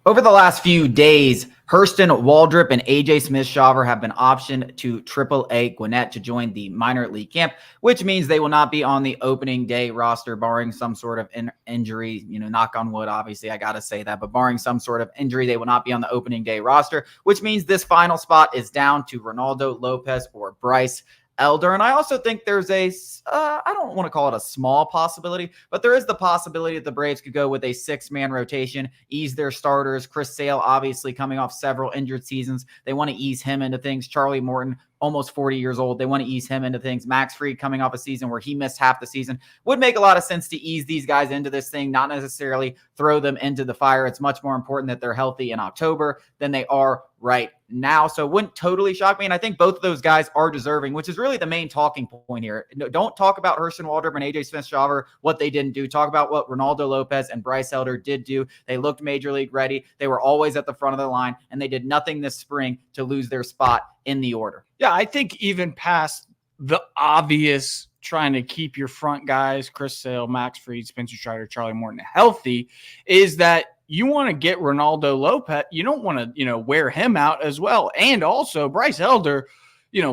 Over the last few days, Hurston, Waldrep, and AJ Smith-Shawver have been optioned to AAA Gwinnett to join the minor league camp, which means they will not be on the opening day roster, barring some sort of injury. Knock on wood, obviously, I got to say that, but barring some sort of injury, they will not be on the opening day roster, which means this final spot is down to Ronaldo Lopez or Bryce Elder. And I also think there's I don't want to call it a small possibility, but there is the possibility that the Braves could go with a 6-man rotation, ease their starters. Chris Sale, obviously coming off several injured seasons. They want to ease him into things. Charlie Morton, almost 40 years old. They want to ease him into things. Max Fried coming off a season where he missed half the season. Would make a lot of sense to ease these guys into this thing, not necessarily throw them into the fire. It's much more important that they're healthy in October than they are right now. So it wouldn't totally shock me. And I think both of those guys are deserving, which is really the main talking point here. Don't talk about Hurston Waldrep and AJ Smith-Shawver, what they didn't do. Talk about what Ronaldo Lopez and Bryce Elder did do. They looked major league ready. They were always at the front of the line, and they did nothing this spring to lose their spot in the order. Yeah, I think even past the obvious trying to keep your front guys, Chris Sale, Max Fried, Spencer Strider, Charlie Morton, healthy, is that you want to get Ronaldo Lopez. You don't want to, wear him out as well. And also Bryce Elder,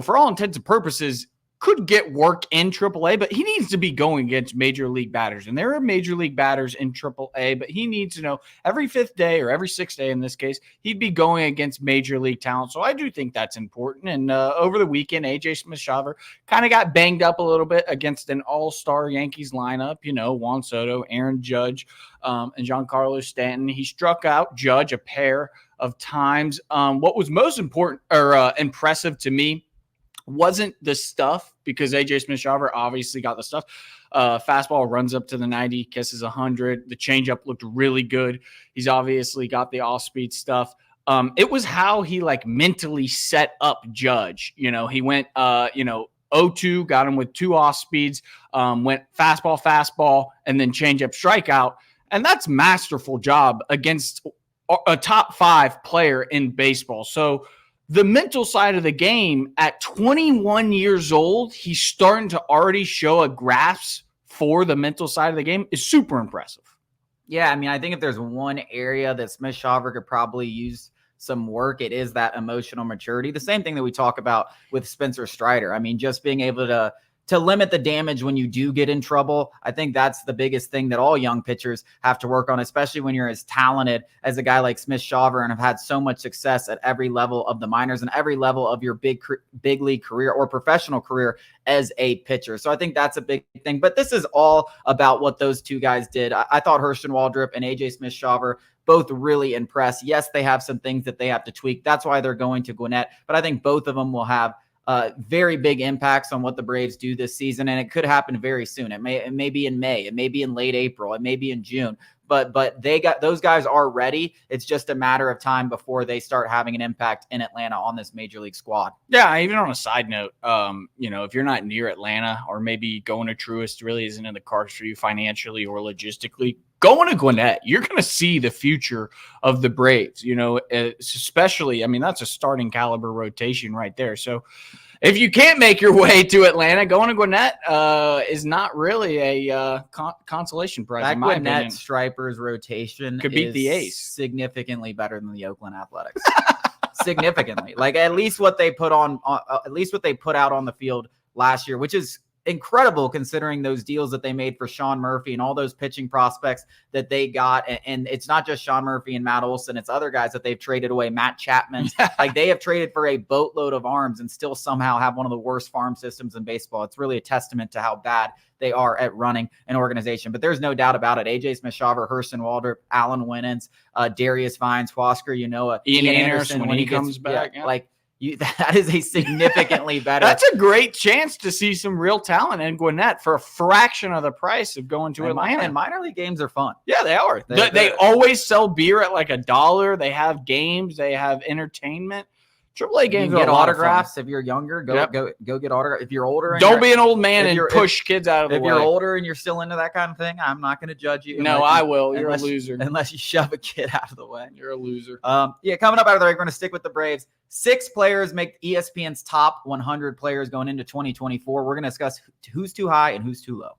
for all intents and purposes, could get work in AAA, but he needs to be going against major league batters. And there are major league batters in AAA, but he needs to know every 5th day or every 6th day in this case, he'd be going against major league talent. So I do think that's important. And over the weekend, AJ Smith-Shawver kind of got banged up a little bit against an all-star Yankees lineup, Juan Soto, Aaron Judge, and Giancarlo Stanton. He struck out Judge a pair of times. What was most important or impressive to me wasn't the stuff, because AJ Smith-Shawver obviously got the stuff. Fastball runs up to the 90, kisses 100. The changeup looked really good. He's obviously got the off-speed stuff. It was how he mentally set up Judge. He went 0-2, got him with 2 off speeds, went fastball, and then changeup strikeout. And that's masterful job against a top 5 player in baseball. So the mental side of the game, at 21 years old, he's starting to already show a grasp for the mental side of the game, is super impressive. Yeah, I think if there's one area that Smith-Shawver could probably use some work, it is that emotional maturity. The same thing that we talk about with Spencer Strider. Just being able to limit the damage when you do get in trouble. I think that's the biggest thing that all young pitchers have to work on, especially when you're as talented as a guy like Smith-Shawver and have had so much success at every level of the minors and every level of your big league career or professional career as a pitcher. So I think that's a big thing. But this is all about what those two guys did. I thought Hurston Waldrep and AJ Smith-Shawver both really impressed. Yes, they have some things that they have to tweak. That's why they're going to Gwinnett. But I think both of them will have very big impacts on what the Braves do this season, and it could happen very soon. It may be in May, it may be in late April, it may be in June, but those guys are ready. It's just a matter of time before they start having an impact in Atlanta on this major league squad. Yeah, even on a side note, if you're not near Atlanta, or maybe going to Truist really isn't in the cards for you financially or logistically, going to Gwinnett, you're going to see the future of the Braves, especially, that's a starting caliber rotation right there. So if you can't make your way to Atlanta, going to Gwinnett is not really a consolation prize. That Gwinnett Stripers rotation could beat the Ace. Significantly better than the Oakland Athletics. Significantly. At least what they put out on the field last year, which is incredible considering those deals that they made for Sean Murphy and all those pitching prospects that they got. And it's not just Sean Murphy and Matt Olson, it's other guys that they've traded away. Matt Chapman, they have traded for a boatload of arms and still somehow have one of the worst farm systems in baseball. It's really a testament to how bad they are at running an organization. But there's no doubt about it. AJ Smith-Shawver, Hurston Waldrep, Alan Winans, Darius Vines, Huascar, Ian Anderson when he comes back. That is a significantly better. That's a great chance to see some real talent in Gwinnett for a fraction of the price of going to Atlanta. And minor league games are fun. Yeah, they are. They always sell beer at $1. They have games. They have entertainment. AAA games get autographs. If you're younger, go get autographs. If you're older, don't be an old man and push kids out of the way. If you're older and you're still into that kind of thing, I'm not going to judge you. No, I will. You're a loser. Unless you shove a kid out of the way. You're a loser. Coming up out of the way, we're going to stick with the Braves. 6 players make ESPN's top 100 players going into 2024. We're going to discuss who's too high and who's too low.